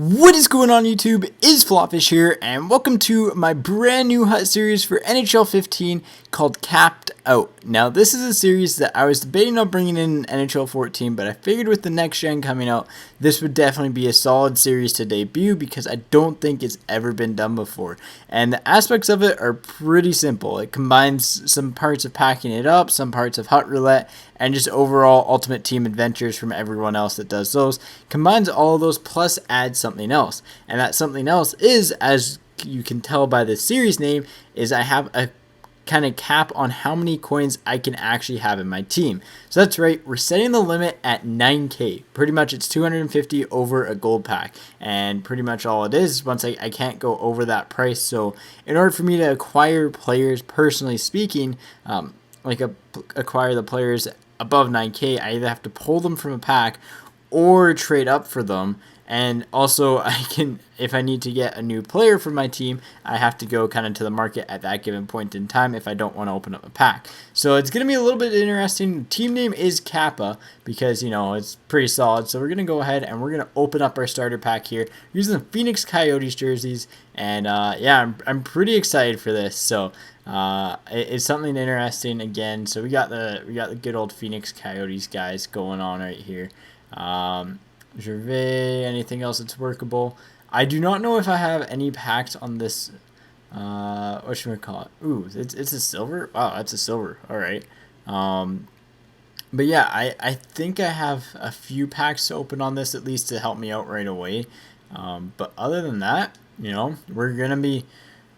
What is going on YouTube? It is FlopFish here, and welcome to my brand new HUT series for NHL 15 called Capped Out. Now, this is a series that I was debating on bringing in NHL 14, but I figured with the next gen coming out, this would definitely be a solid series to debut because I don't think it's ever been done before. And the aspects of it are pretty simple. It combines some parts of packing it up, some parts of HUT Roulette, and just overall Ultimate Team adventures from everyone else that does those. Combines all of those plus adds something else. And that something else is, as you can tell by the series name, is I have a kind of cap on how many coins I can actually have in my team. So that's right, we're setting the limit at 9k. Pretty much it's 250 over a gold pack, and pretty much all it is once I can't go over that price. So in order for me to acquire players, personally speaking, acquire the players above 9k, I either have to pull them from a pack or trade up for them. And also, I can, if I need to get a new player for my team, I have to go kind of to the market at that given point in time if I don't want to open up a pack. So it's going to be a little bit interesting. The team name is Kappa because, you know, it's pretty solid. So we're going to go ahead and we're going to open up our starter pack here using the Phoenix Coyotes jerseys. And yeah, I'm pretty excited for this. So it's something interesting again. So we got the good old Phoenix Coyotes guys going on right here. Gervais, anything else that's workable? I do not know if I have any packs on this. What should we call it? Ooh, it's a silver. Wow, that's a silver. All right. But yeah, I think I have a few packs to open on this at least to help me out right away. But other than that, you know, we're gonna be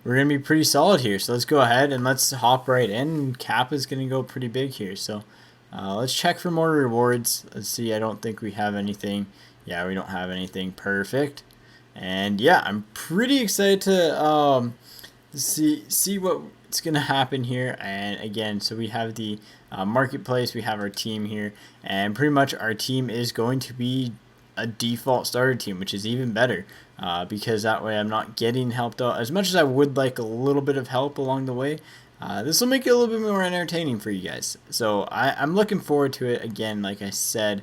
pretty solid here. So let's go ahead and let's hop right in. Cap is gonna go pretty big here. So let's check for more rewards. Let's see. I don't think we have anything. Yeah, we don't have anything. Perfect. And yeah, I'm pretty excited to see what's gonna happen here. And again, so we have the marketplace. We have our team here, and pretty much our team is going to be a default starter team, which is even better because that way I'm not getting helped out as much as I would like a little bit of help along the way. This will make it a little bit more entertaining for you guys. So I'm looking forward to it again, like I said,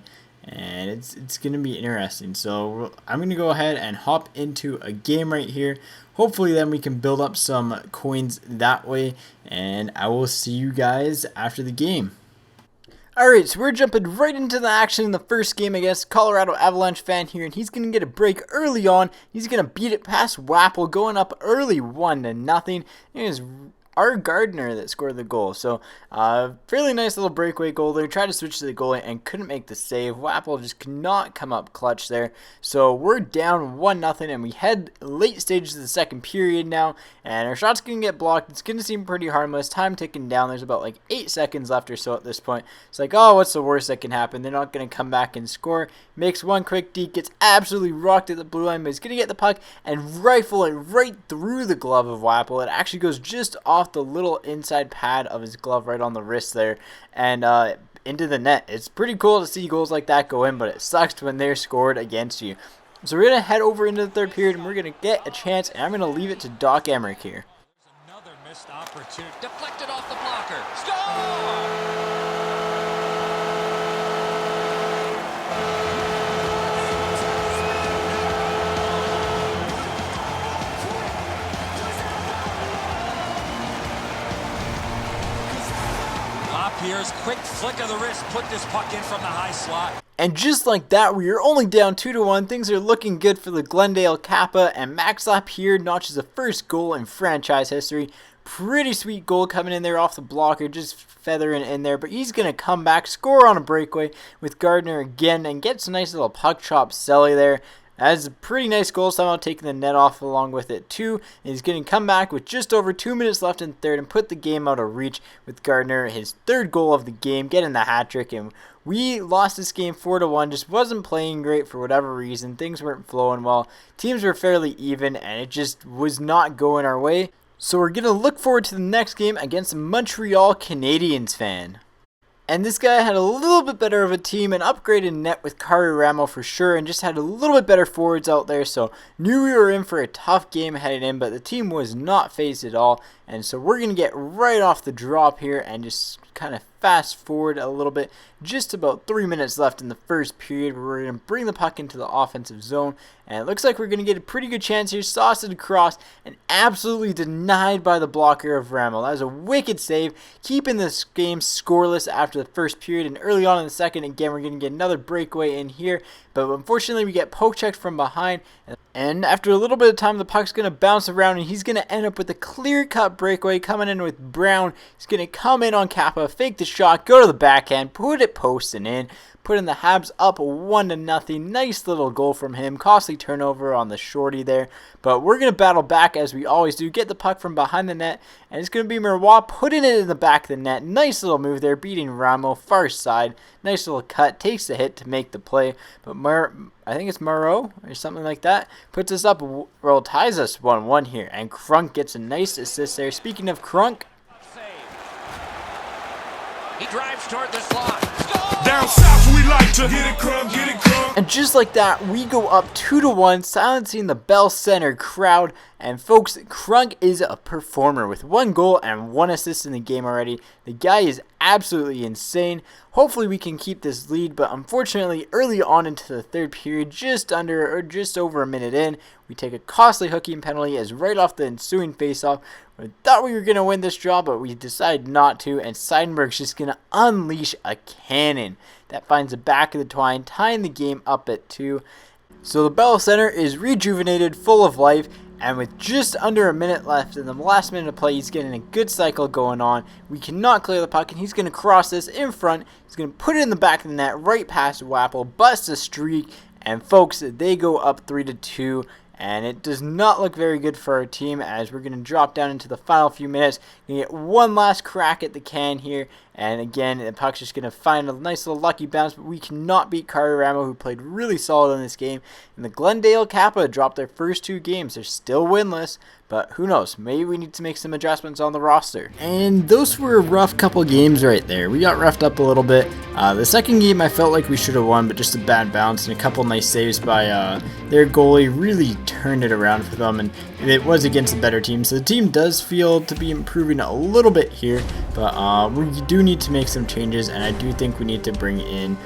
and it's going to be interesting. So I'm going to go ahead and hop into a game right here. Hopefully then we can build up some coins that way, and I will see you guys after the game. Alright, so we're jumping right into the action in the first game, I guess. Colorado Avalanche fan here, and he's going to get a break early on. He's going to beat it past Wapple, going up early 1-0. Here's our Gardner that scored the goal. So fairly nice little breakaway goal there. Tried to switch to the goalie and couldn't make the save. Wapple just could not come up clutch there. So we're down 1-0 and we head late stages of the second period now. And our shot's going to get blocked. It's going to seem pretty harmless. Time ticking down. There's about like 8 seconds left or so at this point. It's like, oh, what's the worst that can happen? They're not going to come back and score. Makes one quick deke. Gets absolutely rocked at the blue line. But he's going to get the puck and rifle it right through the glove of Wapple. It actually goes just off the little inside pad of his glove right on the wrist there and into the net. It's pretty cool to see goals like that go in, but it sucks when they're scored against you. So we're going to head over into the third period and we're going to get a chance, and I'm going to leave it to Doc Emmerich here. Another missed opportunity. Deflected off the blocker. Score! Here's quick flick of the wrist, put this puck in from the high slot. And just like that, we are only down 2-1. Things are looking good for the Glendale Kappa, and Max Lap here notches the first goal in franchise history. Pretty sweet goal coming in there off the blocker, just feathering in there, but he's going to come back, score on a breakaway with Gardner again, and gets a nice little puck chop celly there. That's a pretty nice goal, somehow taking the net off along with it too. And he's going to come back with just over 2 minutes left in third and put the game out of reach with Gardner, his third goal of the game, getting the hat trick. And we lost this game 4-1, just wasn't playing great for whatever reason. Things weren't flowing well. Teams were fairly even, and it just was not going our way. So we're going to look forward to the next game against a Montreal Canadiens fan. And this guy had a little bit better of a team, an upgraded net with Kari Ramo for sure, and just had a little bit better forwards out there, so knew we were in for a tough game headed in, but the team was not phased at all, and so we're going to get right off the drop here and just kind of fast forward a little bit, just about 3 minutes left in the first period, where we're going to bring the puck into the offensive zone, and it looks like we're going to get a pretty good chance here. Sauced across and absolutely denied by the blocker of Ramo. That was a wicked save, keeping this game scoreless after the first period, and early on in the second, again, we're going to get another breakaway in here, but unfortunately we get poke checked from behind, and after a little bit of time, the puck's going to bounce around, and he's going to end up with a clear-cut breakaway coming in with Brown. He's going to come in on Kappa, fake the shot, go to the backhand, put it posting in, putting the Habs up 1-0. Nice little goal from him. Costly turnover on the shorty there. But we're going to battle back as we always do. Get the puck from behind the net. And it's going to be Marois putting it in the back of the net. Nice little move there. Beating Ramo. Far side. Nice little cut. Takes the hit to make the play. But I think it's Moreau or something like that. Puts us up. Well, ties us 1-1 here. And Krunk gets a nice assist there. Speaking of Krunk. He drives toward the slot. Down south we like to get it crumb, get it crumb. And just like that, we go up 2-1, silencing the Bell Center crowd. And folks, Krunk is a performer with 1 goal and 1 assist in the game already. The guy is absolutely insane. Hopefully we can keep this lead, but unfortunately early on into the third period, just over a minute in, we take a costly hooking penalty as right off the ensuing faceoff. We thought we were going to win this draw, but we decided not to, and Seidenberg's just going to unleash a cannon that finds the back of the twine, tying the game up at 2. So the Bell Center is rejuvenated, full of life, and with just under a minute left in the last minute of play, he's getting a good cycle going on. We cannot clear the puck, and he's going to cross this in front. He's going to put it in the back of the net, right past Wapple, bust a streak, and folks, they go up 3-2. And it does not look very good for our team, as we're going to drop down into the final few minutes. Going to get one last crack at the can here. And again, the puck's just going to find a nice little lucky bounce. But we cannot beat Carter Ramo, who played really solid in this game. And the Glendale Kappa dropped their first 2 games. They're still winless. But who knows? Maybe we need to make some adjustments on the roster. And those were a rough couple games right there. We got roughed up a little bit. The second game I felt like we should have won, but just a bad bounce and a couple nice saves by their goalie really turned it around for them. And it was against a better team. So the team does feel to be improving a little bit here. But we do need to make some changes. And I do think we need to bring in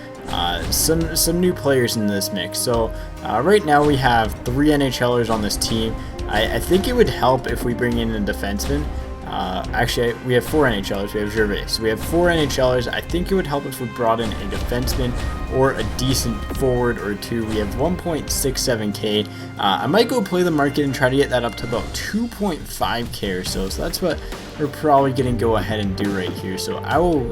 some new players in this mix. So right now we have 3 NHLers on this team. I think it would help if we bring in a defenseman. Actually, we have 4 NHLers. We have Gervais. So we have 4 NHLers. I think it would help if we brought in a defenseman or a decent forward or 2. We have 1.67K. I might go play the market and try to get that up to about 2.5K or so. So that's what we're probably going to go ahead and do right here. So I will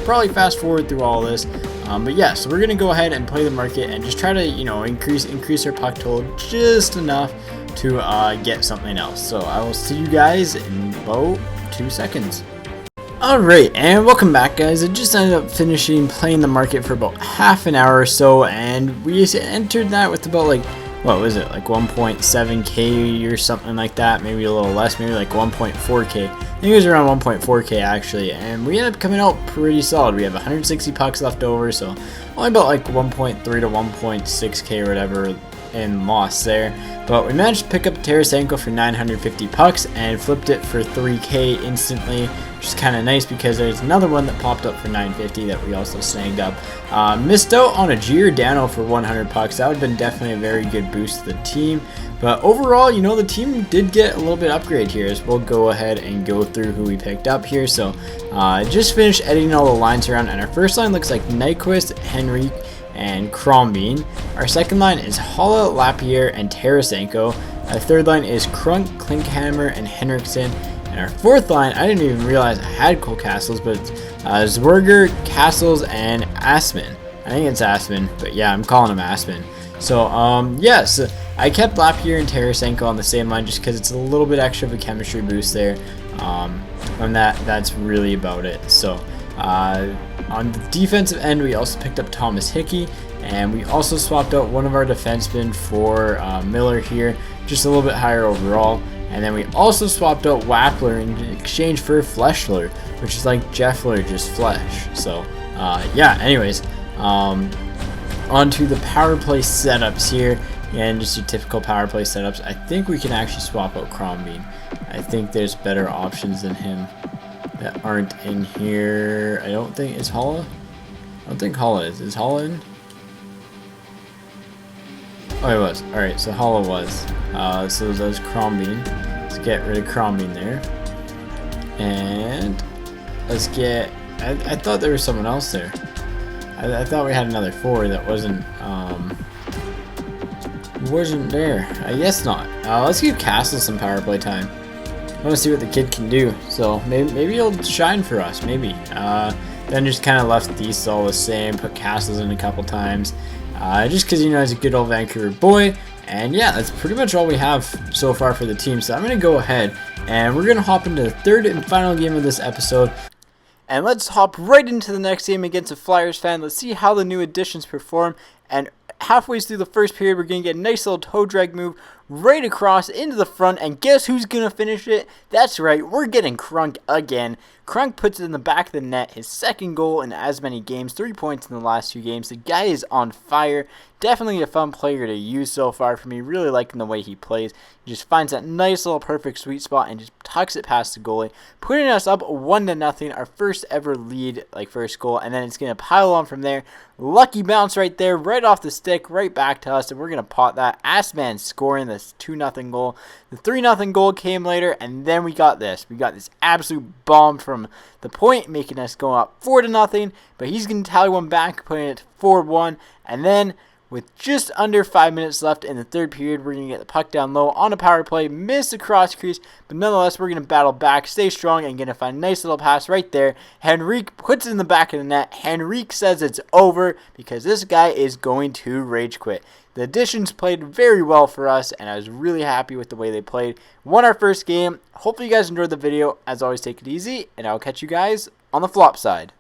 probably fast forward through all this. But yeah, so we're going to go ahead and play the market and just try to, increase our puck total just enough to get something else. So I will see you guys in about 2 seconds. Alright, and welcome back, guys. I just ended up finishing playing the market for about half an hour or so, and we entered that with about what was it, 1.7K or something like that, maybe a little less, maybe 1.4K. I think it was around 1.4K actually, and we ended up coming out pretty solid. We have 160 pucks left over, so only about 1.3 to 1.6K or whatever in loss there. But we managed to pick up Tarasenko for 950 pucks and flipped it for 3K instantly, which is kind of nice because there's another one that popped up for 950 that we also snagged up. Missed out on a Giordano for 100 pucks. That would have been definitely a very good boost to the team. But overall, the team did get a little bit upgrade here, as we'll go ahead and go through who we picked up here. So I just finished editing all the lines around, and our first line looks like Nyquist, Henrique, and Crombeen. Our second line is Holla, Lapierre, and Tarasenko. Our third line is Krunk, Klinkhammer, and Henriksen. And our fourth line, I didn't even realize I had Cole Castles, but it's Zwerger, Castles, and Aspen. I think it's Aspen, but yeah, I'm calling him Aspen. So, yes, I kept Lapierre and Tarasenko on the same line just because it's a little bit extra of a chemistry boost there. And that's really about it. So, on the defensive end, we also picked up Thomas Hickey, and we also swapped out one of our defensemen for Miller here, just a little bit higher overall. And then we also swapped out Wappler in exchange for Fleshler, which is like Jeffler, just flesh. So, yeah, anyways, on to the power play setups here. And just your typical power play setups. I think we can actually swap out Crombeen. I think there's better options than him that aren't in here. I don't think, is Holla? I don't think Holla is. Is Holla in? Oh, he was. Alright, so Holla was. So that was Crombine. Let's get rid of Crombine there. And let's get... I thought there was someone else there. I thought we had another forward that wasn't there. I guess not. Let's give Castle some power play time. I want to see what the kid can do. So maybe he'll shine for us. Maybe. Then just kind of left these all the same. Put Castles in a couple times. Just because, you know, he's a good old Vancouver boy. And yeah, that's pretty much all we have so far for the team. So I'm going to go ahead and we're going to hop into the third and final game of this episode. And let's hop right into the next game against a Flyers fan. Let's see how the new additions perform. And halfway through the first period, we're going to get a nice little toe drag move right across into the front. And guess who's going to finish it? That's right, we're getting Krunk again. Krunk puts it in the back of the net, his second goal in as many games, 3 points in the last 2 games. The guy is on fire. Definitely a fun player to use so far for me. Really liking the way he plays. He just finds that nice little perfect sweet spot and just tucks it past the goalie, putting us up 1-0, our first ever lead, like first goal, and then it's going to pile on from there. Lucky bounce right there, right off the stick, right back to us, and we're going to pot that. Assman scoring this 2-0 goal. The 3-0 goal came later, and then we got this. We got this absolute bomb from the point, making us go up 4-0, but he's going to tally one back, putting it 4-1, and then with just under 5 minutes left in the third period, we're going to get the puck down low on a power play, miss the cross crease, but nonetheless, we're going to battle back, stay strong, and going to find a nice little pass right there. Henrique puts it in the back of the net. Henrique says it's over because this guy is going to rage quit. The additions played very well for us, and I was really happy with the way they played. Won our first game. Hopefully you guys enjoyed the video. As always, take it easy, and I'll catch you guys on the flop side.